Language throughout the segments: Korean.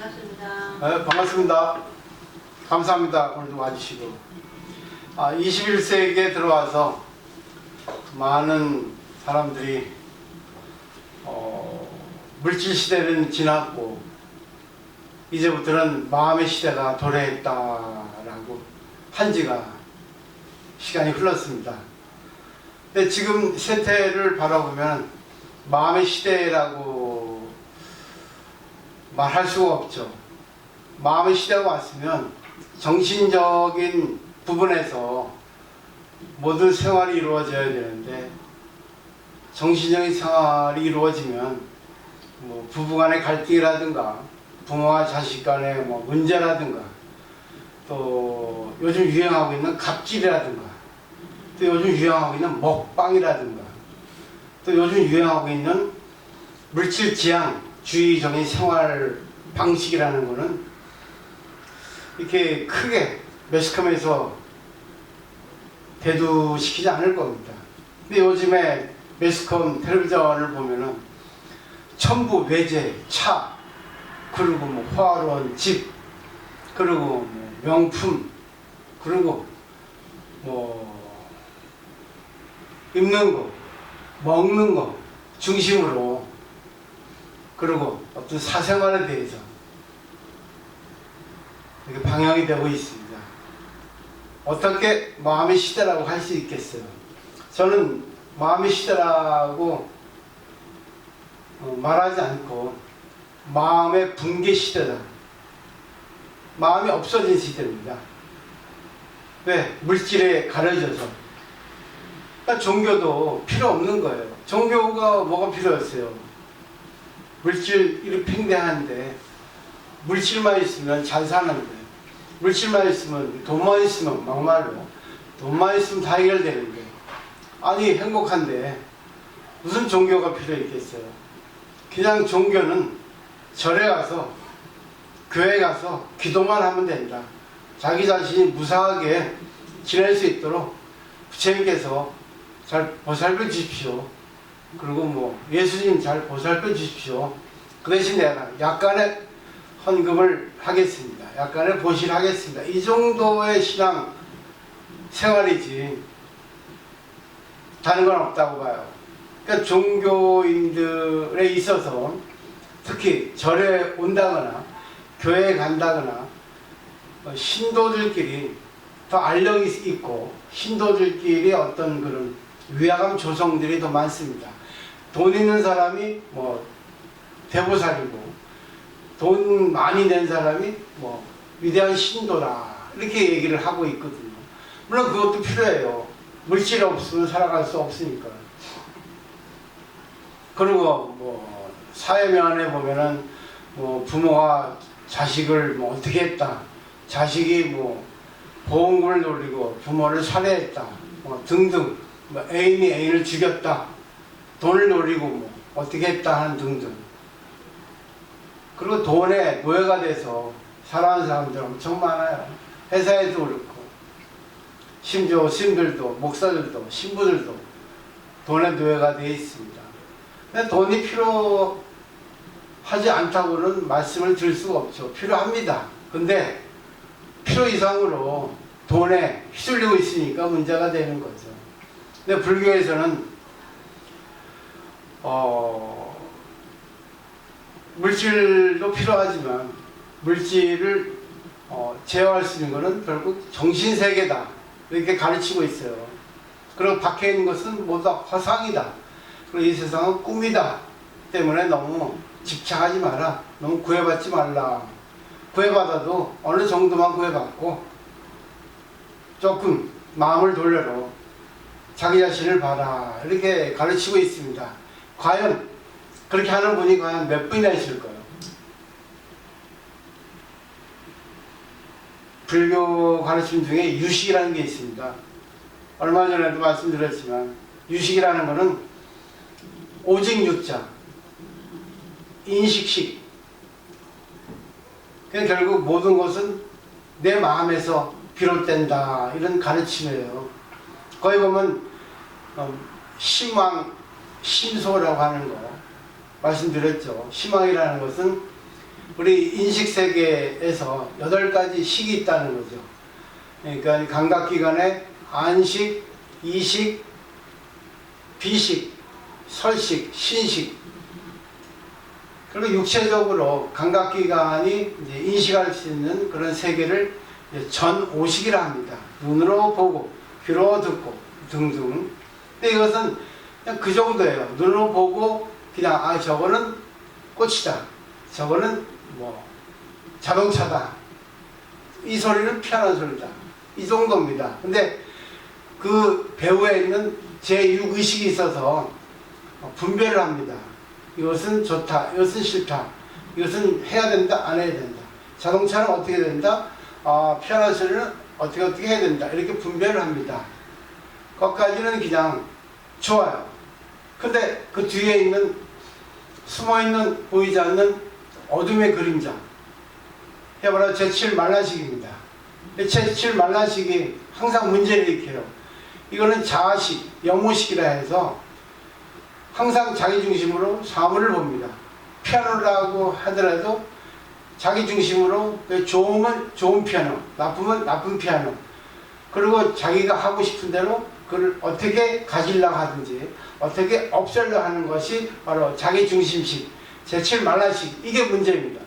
반갑습니다. 네, 반갑습니다. 감사합니다. 오늘도 와주시고. 21세기에 들어와서 많은 사람들이 물질 시대는 지났고 이제부터는 마음의 시대가 도래했다라고 한 지가 시간이 흘렀습니다. 근데 지금 세태를 바라보면 마음의 시대라고 말할 수가 없죠. 마음의 시대가 왔으면 정신적인 부분에서 모든 생활이 이루어져야 되는데 정신적인 생활이 이루어지면 뭐 부부간의 갈등이라든가 부모와 자식 간의 뭐 문제라든가 또 요즘 유행하고 있는 갑질이라든가 또 요즘 유행하고 있는 먹방이라든가 또 요즘 유행하고 있는 물질 지향주의적인 생활 방식이라는 거는 이렇게 크게 매스컴에서 대두시키지 않을 겁니다. 근데 요즘에 매스컴 텔레비전을 보면은 첨부 외제, 차, 그리고 뭐 화로원, 집, 그리고 뭐 명품, 그리고 뭐 입는 거, 먹는 거 중심으로 그리고 어떤 사생활에 대해서 이렇게 방향이 되고 있습니다. 어떻게 마음의 시대라고 할 수 있겠어요? 저는 마음의 시대라고 말하지 않고 마음의 붕괴 시대다. 마음이 없어진 시대입니다. 왜? 물질에 가려져서. 그러니까 종교도 필요 없는 거예요. 종교가 뭐가 필요했어요? 물질 이렇게 팽배한데 물질만 있으면 잘 사는데 물질만 있으면 돈만 있으면 막말로 돈만 있으면 다 해결되는데 아니 행복한데 무슨 종교가 필요했겠어요? 그냥 종교는 절에 가서 교회 가서 기도만 하면 된다. 자기 자신이 무사하게 지낼 수 있도록 부처님께서 잘 보살펴 주십시오. 그리고 뭐 예수님 잘 보살펴 주십시오. 그 대신 내가 약간의 헌금을 하겠습니다. 약간의 보시를 하겠습니다. 이 정도의 신앙 생활이지 다른 건 없다고 봐요. 그러니까 종교인들에 있어서 특히 절에 온다거나 교회에 간다거나 신도들끼리 더 알력이 있고 신도들끼리 어떤 그런 위화감 조성들이 더 많습니다. 돈 있는 사람이 뭐 대보살이고 돈 많이 낸 사람이 뭐 위대한 신도라 이렇게 얘기를 하고 있거든요. 물론 그것도 필요해요. 물질이 없으면 살아갈 수 없으니까. 그리고 뭐 사회면에 보면은 뭐 부모가 자식을 뭐 어떻게 했다, 자식이 뭐 보험금을 노리고 부모를 살해했다, 뭐 등등, 뭐 애인이 애인을 죽였다, 돈을 노리고 뭐 어떻게 했다 하는 등등. 그리고 돈에 노예가 돼서 살아가는 사람들 엄청 많아요. 회사에도 그렇고 심지어 스님들도 목사들도 신부들도 돈의 노예가 되어 있습니다. 근데 돈이 필요하지 않다고는 말씀을 드릴 수가 없죠. 필요합니다. 근데 필요 이상으로 돈에 휘둘리고 있으니까 문제가 되는 거죠. 근데 불교에서는 물질도 필요하지만 물질을 제어할 수 있는 것은 결국 정신세계다 이렇게 가르치고 있어요. 그리고 밖에 있는 것은 모두 다 화상이다. 그리고 이 세상은 꿈이다 때문에 너무 집착하지 마라. 너무 구애받지 말라. 구애받아도 어느 정도만 구애받고 조금 마음을 돌려라. 자기 자신을 봐라. 이렇게 가르치고 있습니다. 과연 그렇게 하는 분이 과연 몇 분이나 있을까요? 불교 가르침 중에 유식이라는 게 있습니다. 얼마 전에도 말씀드렸지만 유식이라는 것은 오직 육자, 인식식. 그냥 결국 모든 것은 내 마음에서 비롯된다 이런 가르침이에요. 거기 보면 심왕, 심소라고 하는 거 말씀드렸죠. 심왕이라는 것은 우리 인식 세계에서 8가지 식이 있다는 거죠. 그러니까 감각기관에 안식, 이식, 비식, 설식, 신식. 그리고 육체적으로 감각기관이 이제 인식할 수 있는 그런 세계를 전오식이라 합니다. 눈으로 보고, 귀로 듣고 등등. 근데 이것은 그냥 그 정도예요. 눈으로 보고 그냥 저거는 꽃이다. 저거는 뭐 자동차다. 이 소리는 피아노 소리다. 이 정도입니다. 근데 그 배후에 있는 제6의식이 있어서 분별을 합니다. 이것은 좋다. 이것은 싫다. 이것은 해야 된다. 안 해야 된다. 자동차는 어떻게 된다. 피아노 소리는 어떻게 해야 된다. 이렇게 분별을 합니다. 거기까지는 그냥 좋아요. 근데 그 뒤에 있는 숨어있는 보이지 않는 어둠의 그림자, 해봐라 제7 만라식입니다. 제7 만라식이 항상 문제를 일으켜요. 이거는 자아식, 영호식이라 해서 항상 자기 중심으로 사물을 봅니다. 피아노라고 하더라도 자기 중심으로 좋으면 좋은 피아노, 나쁘면 나쁜 피아노. 그리고 자기가 하고 싶은 대로 그걸 어떻게 가지려고 하든지 어떻게 없애려고 하는 것이 바로 자기 중심식, 제7 만라식. 이게 문제입니다.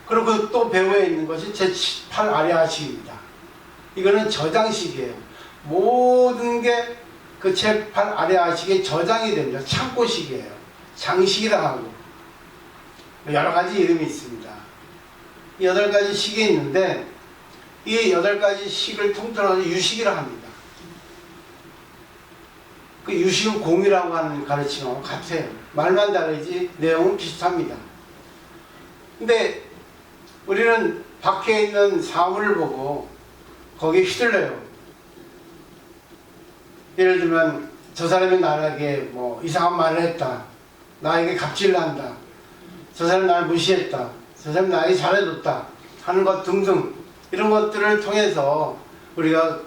그리고 또 배후에 있는 것이 제8 아리아식입니다. 이거는 저장식이에요. 모든 게 그 제8 아리아식의 저장이 됩니다. 창고식이에요. 장식이라 하고 여러 가지 이름이 있습니다. 이 8가지 식이 있는데 이 8가지 식을 통틀어서 유식이라 합니다. 그 유식은 공이라고 하는 가르침하고 같아요. 말만 다르지 내용은 비슷합니다. 근데 우리는 밖에 있는 사물을 보고 거기에 휘둘려요. 예를 들면 저 사람이 나에게 뭐 이상한 말을 했다. 나에게 갑질을 한다. 저 사람이 나를 무시했다. 저 사람이 나에게 잘해줬다. 하는 것 등등 이런 것들을 통해서 우리가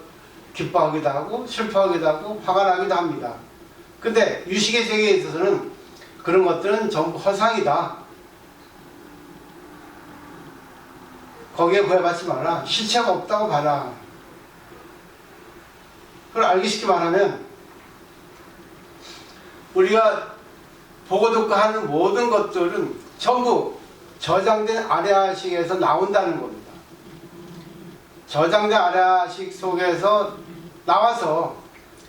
기뻐하기도 하고 슬퍼하기도 하고 화가 나기도 합니다. 근데 유식의 세계에 있어서는 그런 것들은 전부 허상이다. 거기에 구애받지 마라. 실체가 없다고 봐라. 그걸 알기 쉽게 말하면 우리가 보고 듣고 하는 모든 것들은 전부 저장된 아리아식에서 나온다는 겁니다. 저장된 아리아식 속에서 나와서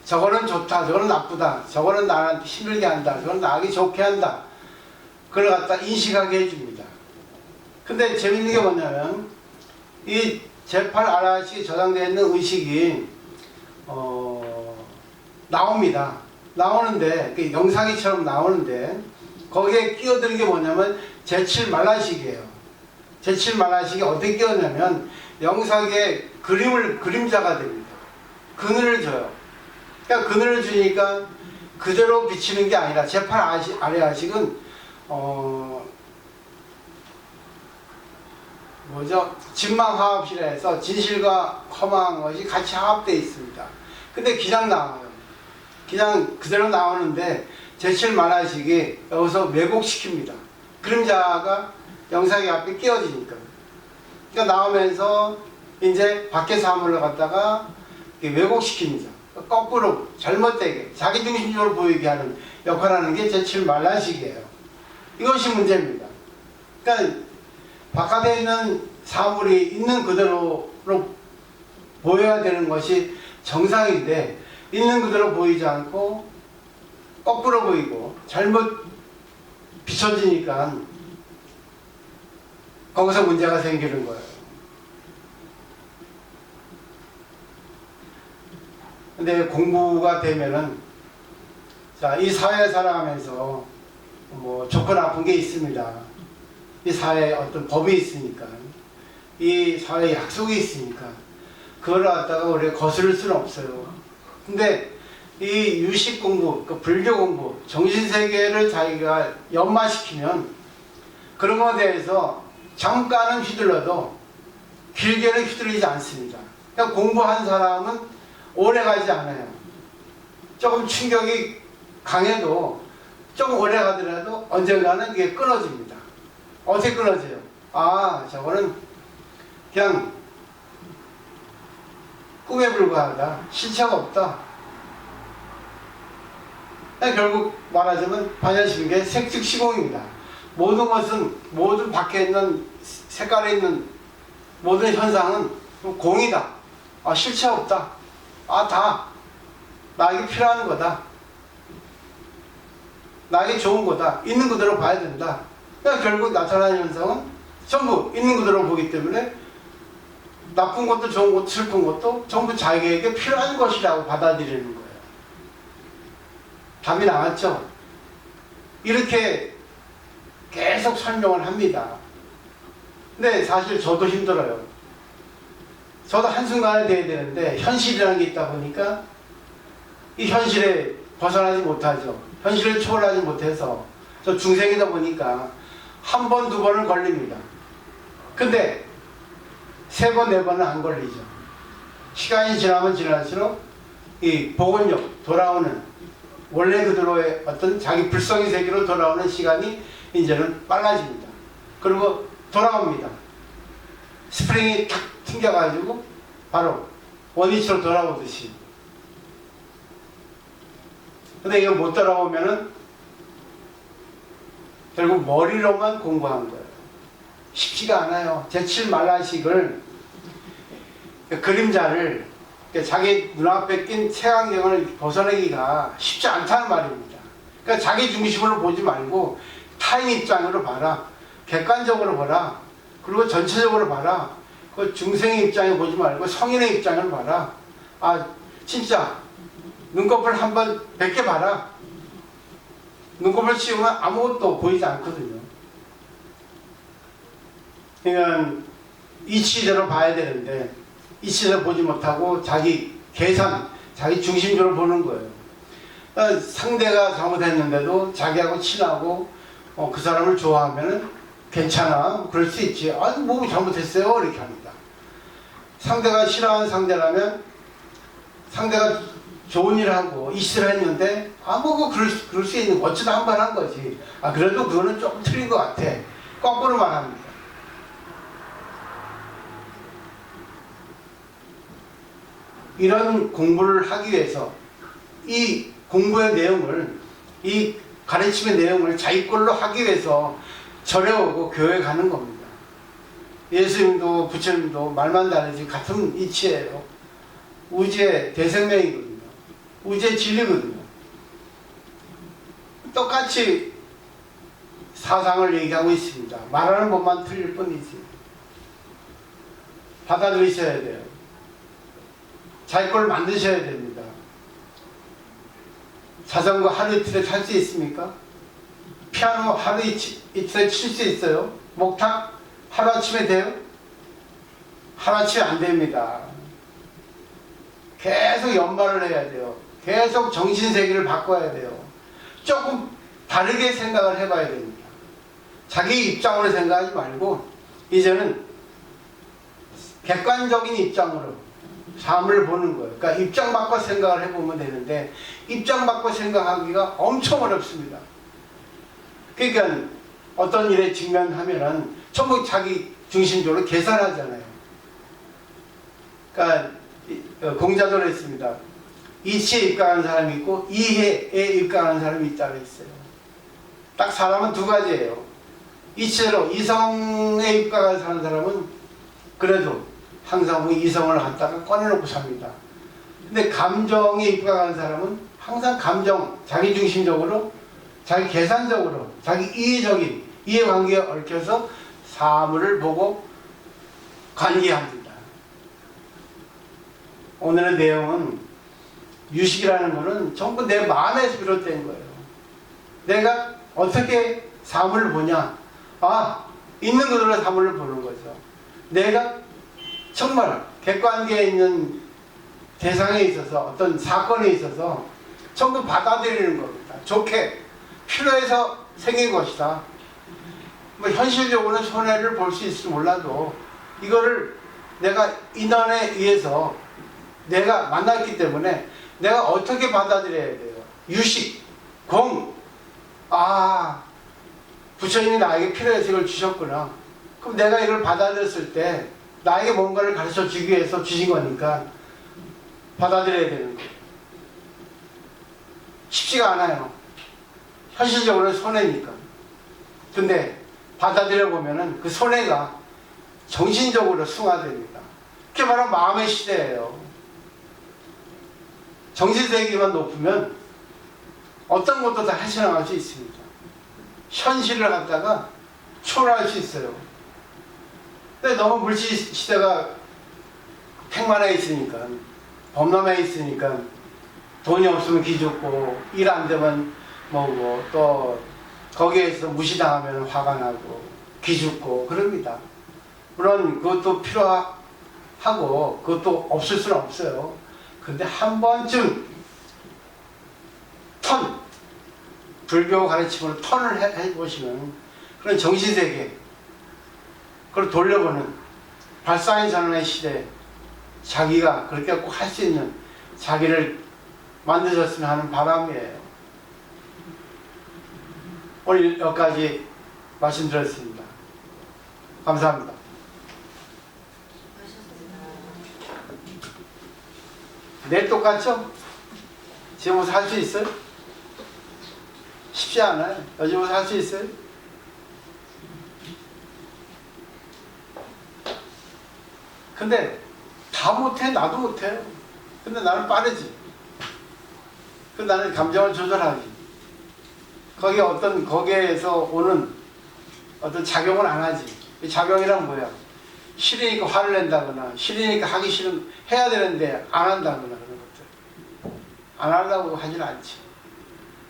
저거는 좋다, 저거는 나쁘다, 저거는 나한테 힘들게 한다, 저거는 나에게 좋게 한다. 그걸 갖다 인식하게 해줍니다. 근데 재밌는 게 뭐냐면 이 제8 아리아식이 저장되어 있는 의식이 나옵니다. 나오는데 그 영상이처럼 나오는데 거기에 끼어드는 게 뭐냐면 제7 만라식이에요. 제7 만라식이 어떻게 끼어냐면 영상에 그림자가 됩니다. 그늘을 줘요. 그러니까 그늘을 주니까 그대로 비치는 게 아니라 제8 아리아식은 진망화합이라 해서 진실과 허망한 것이 같이 화합되어 있습니다. 근데 그냥 나와요. 그냥 그대로 나오는데 제7 만라식이 여기서 왜곡시킵니다. 그림자가 영상의 앞에 끼어지니까. 그러니까 나오면서 이제 밖의 사물을 갖다가 왜곡시킵니다. 거꾸로 잘못되게 자기중심적으로 보이게 하는 역할을 하는 게 제7 만라식이에요. 이것이 문제입니다. 그러니까 바깥에 있는 사물이 있는 그대로로 보여야 되는 것이 정상인데 있는 그대로 보이지 않고 거꾸로 보이고 잘못 비춰지니까 거기서 문제가 생기는 거예요. 근데 공부가 되면은 자, 이 사회에 살아가면서 뭐 좋고 나쁜 게 있습니다. 이 사회에 어떤 법이 있으니까 이 사회에 약속이 있으니까 그걸 갖다가 우리가 거스를 수는 없어요. 근데 이 유식 공부, 그 불교 공부, 정신세계를 자기가 연마시키면 그런 것에 대해서 잠깐은 휘둘러도 길게는 휘둘리지 않습니다. 그러니까 공부한 사람은 오래 가지 않아요. 조금 충격이 강해도 조금 오래 가더라도 언젠가는 이게 끊어집니다. 어떻게 끊어져요? 아, 저거는 그냥 꿈에 불과하다. 실체가 없다. 결국 말하자면 반야신계 색즉시공입니다. 모든 것은, 모든 밖에 있는 색깔에 있는 모든 현상은 공이다. 아, 실체 없다. 아, 다 나에게 필요한 거다. 나에게 좋은 거다. 있는 그대로 봐야 된다. 그러니까 결국 나타나는 현상은 전부 있는 그대로 보기 때문에 나쁜 것도 좋은 것도 슬픈 것도 전부 자기에게 필요한 것이라고 받아들이는 거예요. 답이 나왔죠? 이렇게 계속 설명을 합니다. 근데 사실 저도 힘들어요. 저도 한순간에 돼야 되는데 현실이라는 게 있다 보니까 이 현실에 벗어나지 못하죠. 현실을 초월하지 못해서 저 중생이다 보니까 한 번, 두 번은 걸립니다. 근데 세 번, 네 번은 안 걸리죠. 시간이 지나면 지날수록 이 복원력, 돌아오는 원래 그대로의 어떤 자기 불성의 세계로 돌아오는 시간이 이제는 빨라집니다. 그리고 돌아옵니다. 스프링이 탁 튕겨가지고 바로 원위치로 돌아오듯이. 근데 이거 못 돌아오면은 결국 머리로만 공부한 거예요. 쉽지가 않아요. 제7만라식을 그림자를 자기 눈앞에 낀 색안경을 벗어내기가 쉽지 않다는 말입니다. 그러니까 자기 중심으로 보지 말고 타인 입장으로 봐라. 객관적으로 봐라. 그리고 전체적으로 봐라. 그 중생의 입장에 보지 말고 성인의 입장을 봐라. 아, 진짜 눈꺼풀 한번 100개 봐라. 눈꺼풀 치우면 아무것도 보이지 않거든요. 그러니까 이치대로 봐야 되는데 이치대로 보지 못하고 자기 계산, 자기 중심적으로 보는 거예요. 그러니까 상대가 잘못했는데도 자기하고 친하고 그 사람을 좋아하면은 괜찮아, 그럴 수 있지. 아니 뭐 잘못했어요, 이렇게 합니다. 상대가 싫어하는 상대라면 상대가 좋은 일을 하고 이치를 했는데 뭐 그럴 수 있는 어쩌다 한 번 한 거지. 아 그래도 그거는 조금 틀린 것 같아. 거꾸로 말합니다. 이런 공부를 하기 위해서 이 공부의 내용을, 이 가르침의 내용을 자기 걸로 하기 위해서 절에 오고 교회에 가는 겁니다. 예수님도 부처님도 말만 다르지 같은 이치예요. 우주의 대생명이거든요. 우주의 진리거든요. 똑같이 사상을 얘기하고 있습니다. 말하는 것만 틀릴 뿐이지. 받아들이셔야 돼요. 자기 걸 만드셔야 됩니다. 자전거 하루 이틀에 탈 수 있습니까? 피아노 하루 이틀에 칠 수 있어요? 목탁 하루아침에 돼요? 하루아침에 안 됩니다. 계속 연발을 해야 돼요. 계속 정신세계를 바꿔야 돼요. 조금 다르게 생각을 해봐야 됩니다. 자기 입장으로 생각하지 말고 이제는 객관적인 입장으로 삶을 보는 거예요. 그러니까 입장 바꿔 생각을 해보면 되는데 입장 바꿔 생각하기가 엄청 어렵습니다. 그러니까 어떤 일에 직면하면은 전부 자기 중심적으로 계산하잖아요. 그러니까 공자도 했습니다. 이치에 입각하는 사람이 있고 이해에 입각하는 사람이 있다고 했어요. 딱 사람은 두 가지예요. 이치로 이성에 입각하는 사람은 그래도 항상 뭐 이성을 갖다가 꺼내놓고 삽니다. 근데 감정에 입각하는 사람은 항상 감정, 자기 중심적으로, 자기 계산적으로, 자기 이해적인 이해관계에 얽혀서 사물을 보고 관계합니다. 오늘의 내용은 유식이라는 것은 전부 내 마음에서 비롯된 거예요. 내가 어떻게 사물을 보냐? 아, 있는 그대로 사물을 보는 거죠. 내가 정말 객관계에 있는 대상에 있어서 어떤 사건에 있어서 전부 받아들이는 겁니다. 좋게 필요해서 생긴 것이다. 뭐 현실적으로는 손해를 볼 수 있을지 몰라도 이거를 내가 인연에 의해서 내가 만났기 때문에 내가 어떻게 받아들여야 돼요? 유식, 공, 부처님이 나에게 필요해서 이걸 주셨구나. 그럼 내가 이걸 받아들였을 때 나에게 뭔가를 가르쳐 주기 위해서 주신 거니까 받아들여야 되는 거예요. 쉽지가 않아요. 현실적으로는 손해니까. 근데 받아들여 보면은 그 손해가 정신적으로 승화됩니다. 그게 바로 마음의 시대예요. 정신세계만 높으면 어떤 것도 다 헤쳐나갈 수 있습니다. 현실을 갖다가 초월할 수 있어요. 근데 너무 물질 시대가 팽만해 있으니까, 범람해 있으니까 돈이 없으면 기죽고 일 안 되면 뭐고 또 거기에서 무시당하면 화가 나고 기죽고 그럽니다. 물론 그것도 필요하고 그것도 없을 수는 없어요. 근데 한 번쯤 불교 가르침으로 턴을 해보시면 그런 정신세계 그걸 돌려보는 발상의 전환의 시대에 자기가 그렇게 꼭 할 수 있는 자기를 만드셨으면 하는 바람이에요. 오늘 여기까지 말씀드렸습니다. 감사합니다. 내일 똑같죠? 지금 옷 살 수 있어요? 쉽지 않아요. 요즘 옷 살 수 있어요? 근데 다 못해. 나도 못해요. 근데 나는 빠르지. 근데 나는 감정을 조절하지. 거기에서 오는 어떤 작용을 안 하지. 이 작용이란 뭐야? 싫으니까 화를 낸다거나, 싫으니까 하기 싫은, 해야 되는데 안 한다거나 그런 것들. 안 하려고 하진 않지.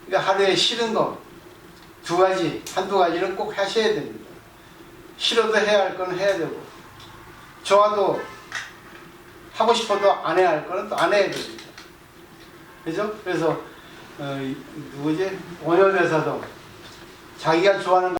그러니까 하루에 싫은 거, 한두 가지는 꼭 하셔야 됩니다. 싫어도 해야 할 건 해야 되고, 좋아도 하고 싶어도 안 해야 할 거는 또 안 해야 됩니다. 그죠? 그래서, 누구지? 원효대사도 자기가 좋아하는